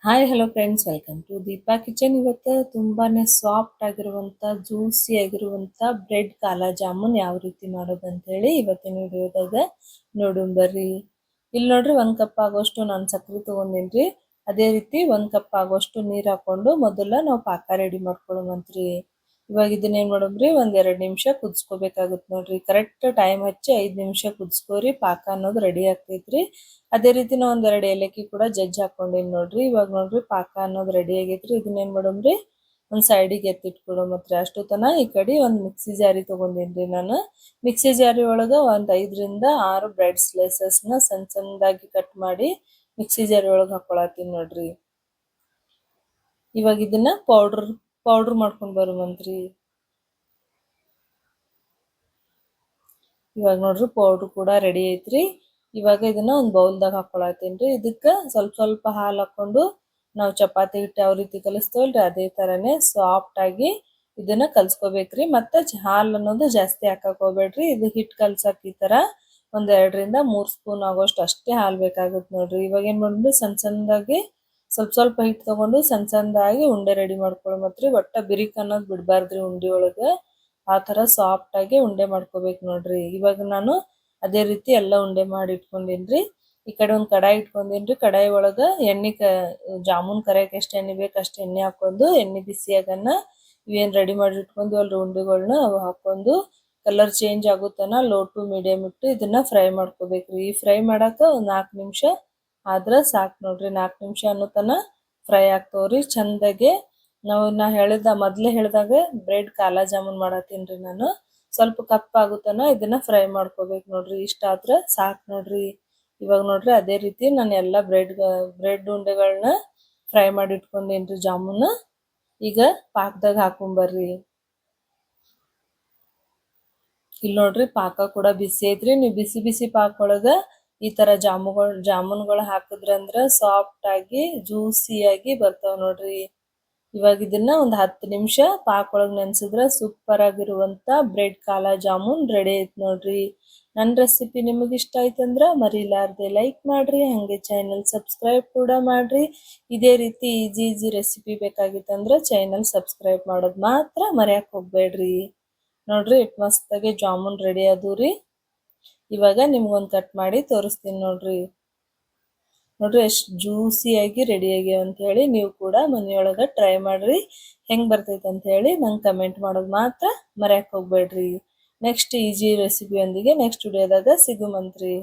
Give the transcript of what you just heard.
Hi hello friends, welcome to Deepa kitchen. ಇವತ್ತು ತುಂಬಾನೇ soft ಆಗಿರುವಂತ ಜ್ಯೂಸಿ ಆಗಿರುವಂತ ಬ್ರೆಡ್ ಕಾಲಾ ಜಾಮೂನ್ ಯಾವ ರೀತಿ ಮಾಡೋದು ಅಂತ ಹೇಳಿ ಇವತ್ತಿನ ವಿಡಿಯೋದಾಗ ನೋಡೋಣ ಬರ್ರಿ. ಇಲ್ಲಿ ನೋಡ್ರಿ, 1 ಕಪ್ ಆಗೋಷ್ಟು ನಾನು ಸಕ್ಕರೆ ತಗೊಂಡಿನ್ರಿ. ಅದೇ ರೀತಿ 1 ಕಪ್ ಆಗೋಷ್ಟು ನೀರ್ ಹಾಕೊಂಡು ಮೊದಲ ನಾವು ಪಾಕ ರೆಡಿ ಮಾಡ್ಕೊಳ್ಳೋಣಂತ್ರಿ. ಇವಾಗ ಇದನ್ನ ಏನ್ ಮಾಡೋಣ್ರಿ, 1-2 ನಿಮಿಷ ಕುದಿಸ್ಕೋಬೇಕಾಗುತ್ತೆ ನೋಡ್ರಿ. ಕರೆಕ್ಟ್ ಟೈಮ್ ಹಚ್ಚಿ 5 ನಿಮಿಷ ಕುದಿಸ್ಕೋರಿ, ಪಾಕ ಅನ್ನೋದು ರೆಡಿ ಆಗ್ತೈತ್ರಿ. ಅದೇ ರೀತಿ ನಾವು 1-2 ಏಲಕ್ಕಿ ಕೂಡ ಜಜ್ಜಿ ಹಾಕೊಂಡೇನಿ ನೋಡ್ರಿ. ಇವಾಗ ನೋಡ್ರಿ ಪಾಕ ಅನ್ನೋದು ರೆಡಿ ಆಗೈತ್ರಿ. ಇದನ್ನ ಏನ್ ಮಾಡೋಣ್ರಿ, ಒಂದ್ ಸೈಡಿಗೆ ಎತ್ತಿಟ್ಕೊಳಮತ್ರಿ. ಅಷ್ಟು ತನ ಈ ಕಡೆ ಒಂದ್ ಮಿಕ್ಸಿ ಜಾರಿ ತಗೊಂಡೇನ್ರಿ ನಾನು. ಮಿಕ್ಸಿ ಜಾರಿ ಒಳಗ ಒಂದ್ 5-6 ಬ್ರೆಡ್ ಸ್ಲೈಸಸ್ ನ ಸಣ್ಣ ಸಣ್ಣದಾಗಿ ಕಟ್ ಮಾಡಿ ಮಿಕ್ಸಿ ಜಾರಿ ಒಳಗ ಹಾಕೊಳತ್ತೀನಿ ನೋಡ್ರಿ. ಇವಾಗ ಇದನ್ನ ಪೌಡರ್ ಮಾಡ್ಕೊಂಡ್ ಬರುವಂತ್ರಿ. ಇವಾಗ ನೋಡ್ರಿ ಪೌಡರ್ ಕೂಡ ರೆಡಿ ಐತ್ರಿ. ಇವಾಗ ಇದನ್ನ ಒಂದ್ ಬೌಲ್ದಾಗ ಹಾಕೊಳತ್ತೀನ್ರಿ. ಇದಕ್ಕ ಸ್ವಲ್ಪ ಹಾಲು ಹಾಕೊಂಡು ನಾವು ಚಪಾತಿ ಹಿಟ್ಟು ಯಾವ ರೀತಿ ಕಲಿಸ್ತೇವಲ್ರಿ ಅದೇ ತರನೇ ಸಾಫ್ಟ್ ಆಗಿ ಇದನ್ನ ಕಲ್ಸ್ಕೋಬೇಕ್ರಿ. ಮತ್ತೆ ಹಾಲು ಅನ್ನೋದು ಜಾಸ್ತಿ ಹಾಕಕ್ ಹೋಗ್ಬೇಡ್ರಿ. ಇದು ಹಿಟ್ಟು ಕಲ್ಸಕ್ ಈ ತರ 1-2-3 ಸ್ಪೂನ್ ಆಗೋಷ್ಟು ಅಷ್ಟೇ ಹಾಲು ಬೇಕಾಗುತ್ತೆ ನೋಡ್ರಿ. ಇವಾಗ ಏನ್ ಮಾಡ್ರಿ, ಸಣ್ಣ ಸಣ್ಣದಾಗಿ ಸ್ವಲ್ಪ ಹಿಟ್ಟು ತಗೊಂಡು ಸಣ್ಣ ಸಣ್ಣದಾಗಿ ಉಂಡೆ ರೆಡಿ ಮಾಡ್ಕೊಳಮತ್ರಿ. ಒಟ್ಟ ಬಿರಿಕ್ ಅನ್ನೋದು ಬಿಡ್ಬಾರ್ದ್ರಿ ಉಂಡೆ ಒಳಗ. ಆ ತರ ಸಾಫ್ಟ್ ಆಗಿ ಉಂಡೆ ಮಾಡ್ಕೋಬೇಕು ನೋಡ್ರಿ. ಇವಾಗ ನಾನು ಅದೇ ರೀತಿ ಎಲ್ಲ ಉಂಡೆ ಮಾಡಿ ಇಟ್ಕೊಂಡಿನ್ರಿ. ಈ ಕಡೆ ಒಂದ್ ಕಡಾಯಿ ಇಟ್ಕೊಂಡಿನ್ರಿ. ಕಡಾಯಿ ಒಳಗ ಜಾಮೂನ್ ಕರಿಯಕ್ಕೆ ಎಷ್ಟು ಎಣ್ಣೆ ಬೇಕು ಅಷ್ಟು ಎಣ್ಣೆ ಹಾಕೊಂಡು, ಎಣ್ಣೆ ಬಿಸಿ ಆಗನ್ನ ಇವೇನ್ ರೆಡಿ ಮಾಡಿ ಇಟ್ಕೊಂಡ್ವಲ್ರಿ ಉಂಡೆಗಳನ್ನ ಅವು ಹಾಕೊಂಡು ಕಲರ್ ಚೇಂಜ್ ಆಗುತ್ತನ ಲೋ ಟು ಮೀಡಿಯಂ ಇಟ್ಟು ಇದನ್ನ ಫ್ರೈ ಮಾಡ್ಕೋಬೇಕ್ರಿ. ಈ ಫ್ರೈ ಮಾಡಾಕ 4 ನಿಮಿಷ ಆದ್ರ ಸಾಕ್ ನೋಡ್ರಿ. 4 ನಿಮಿಷ ಅನ್ನೋ ತನ ಫ್ರೈ ಆಗ್ತಾವ್ರಿ ಚಂದಾಗೆ. ನಾ ಮೊದ್ಲೇ ಹೇಳ್ದಾಗ ಬ್ರೆಡ್ ಕಾಲಾ ಜಾಮೂನ್ ಮಾಡತ್ತೀನ್ರಿ ನಾನು. ಸ್ವಲ್ಪ ಕಪ್ಪಾಗುತ್ತನ ಇದನ್ನ ಫ್ರೈ ಮಾಡ್ಕೋಬೇಕು ನೋಡ್ರಿ. ಇಷ್ಟ ಆದ್ರ ಸಾಕ್ ನೋಡ್ರಿ. ಇವಾಗ ನೋಡ್ರಿ ಅದೇ ರೀತಿ ನಾನು ಎಲ್ಲಾ ಬ್ರೆಡ್ ಉಂಡೆಗಳನ್ನ ಫ್ರೈ ಮಾಡಿ ಇಟ್ಕೊಂಡೇನ್ರಿ ಜಾಮೂನ್. ಈಗ ಪಾಕದಾಗ ಹಾಕೊಂಬರ್ರಿ. ಇಲ್ಲಿ ನೋಡ್ರಿ ಪಾಕ ಕೂಡ ಬಿಸಿ ಐತ್ರಿ. ನೀವು ಬಿಸಿ ಬಿಸಿ ಪಾಕ ಒಳಗ ಈ ತರ ಜಾಮೂನ್ಗಳು ಹಾಕಿದ್ರಂದ್ರ ಸಾಫ್ಟ್ ಆಗಿ ಜ್ಯೂಸಿಯಾಗಿ ಬರ್ತಾವ ನೋಡ್ರಿ. ಇವಾಗ ಇದನ್ನ ಒಂದ್ 10 ನಿಮಿಷ ಪಾಕ ಒಳಗ್ ನೆನ್ಸಿದ್ರ ಸೂಪರ್ ಆಗಿರುವಂತ ಬ್ರೆಡ್ ಕಾಲಾ ಜಾಮೂನ್ ರೆಡಿ ಐತ್ ನೋಡ್ರಿ. ನನ್ನ ರೆಸಿಪಿ ನಿಮಗೆ ಇಷ್ಟ ಆಯ್ತಂದ್ರ ಮರಿಲಾರ್ದೆ ಲೈಕ್ ಮಾಡ್ರಿ, ಹಂಗೆ ಚಾನೆಲ್ ಸಬ್ಸ್ಕ್ರೈಬ್ ಕೂಡ ಮಾಡ್ರಿ. ಇದೇ ರೀತಿ ಈಜಿ ರೆಸಿಪಿ ಬೇಕಾಗಿತ್ತಂದ್ರ ಚಾನೆಲ್ ಸಬ್ಸ್ಕ್ರೈಬ್ ಮಾಡೋದ್ ಮಾತ್ರ ಮರ್ಯಾಕ್ ಹೋಗ್ಬೇಡ್ರಿ. ನೋಡ್ರಿ ಇಟ್ ಮಸ್ತಾಗಿ ಜಾಮೂನ್ ರೆಡಿ ಆದವ್ರಿ. ಇವಾಗ ನಿಮ್ಗೊಂದ್ ಕಟ್ ಮಾಡಿ ತೋರಿಸ್ತೀನಿ ನೋಡ್ರಿ. ನೋಡ್ರಿ ಎಷ್ಟು ಜ್ಯೂಸಿಯಾಗಿ ರೆಡಿ ಆಗ್ಯಾವ ಅಂತ ಹೇಳಿ. ನೀವು ಕೂಡ ಮನೆಯೊಳಗ ಟ್ರೈ ಮಾಡ್ರಿ. ಹೆಂಗ್ ಬರ್ತೈತೆ ಅಂತ ಹೇಳಿ ನಂಗೆ ಕಮೆಂಟ್ ಮಾಡೋದು ಮಾತ್ರ ಮರ್ಯಾಕ್ ಹೋಗ್ಬೇಡ್ರಿ. ನೆಕ್ಸ್ಟ್ ಈಜಿ ರೆಸಿಪಿಯೊಂದಿಗೆ ನೆಕ್ಸ್ಟ್ ವಿಡಿಯೋದಾಗ ಸಿಗುಮಂತ್ರಿ.